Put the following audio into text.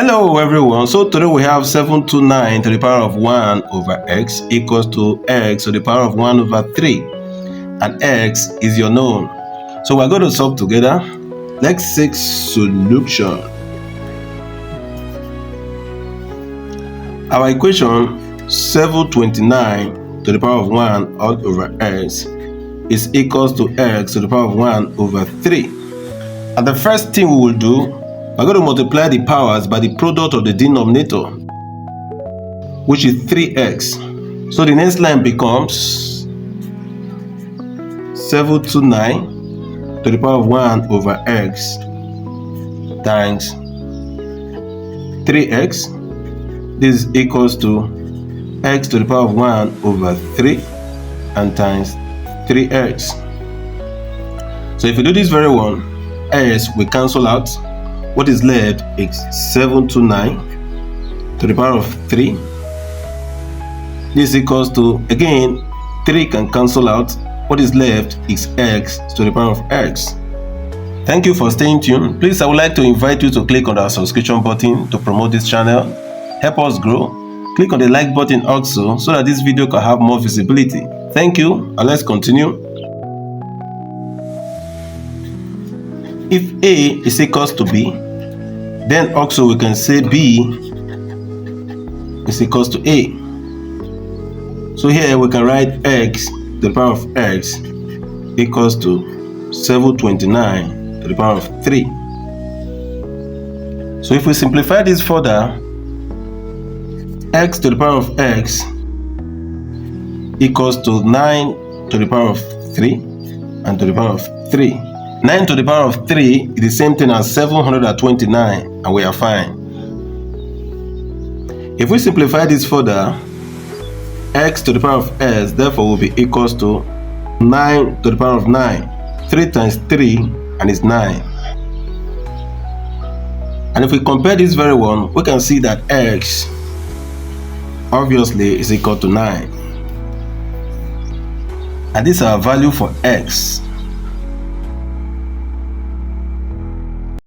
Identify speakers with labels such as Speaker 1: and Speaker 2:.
Speaker 1: Hello everyone, so today we have 729 to the power of 1 over x equals to x to the power of 1 over 3, and x is your known. So we're going to solve together. Let's seek solution. Our equation 729 to the power of 1 all over x is equals to x to the power of 1 over 3. And the first thing we will do, we're going to multiply the powers by the product of the denominator, which is 3x. So the next line becomes 729 to the power of 1 over x times 3x. This is equals to x to the power of 1 over 3 and times 3x. So if you do this very well, s will cancel out. What is left is 729 to the power of 3. This equals to, again, 3 can cancel out. What is left is x to the power of x. Thank you for staying tuned. Please, I would like to invite you to click on our subscription button to promote this channel. Help us grow. Click on the like button also so that this video can have more visibility. Thank you, and let's continue. If A is equals to B, then also we can say B is equals to A. So here we can write x to the power of x equals to 729 to the power of 3. So if we simplify this further, x to the power of x equals to 9 to the power of 3 and to the power of 3. 9 to the power of 3 is the same thing as 729, and we are fine. If we simplify this further, x to the power of s therefore will be equals to 9 to the power of 9. 3 times 3 and it's 9. And if we compare this very well, we can see that x obviously is equal to 9. And this is our value for x.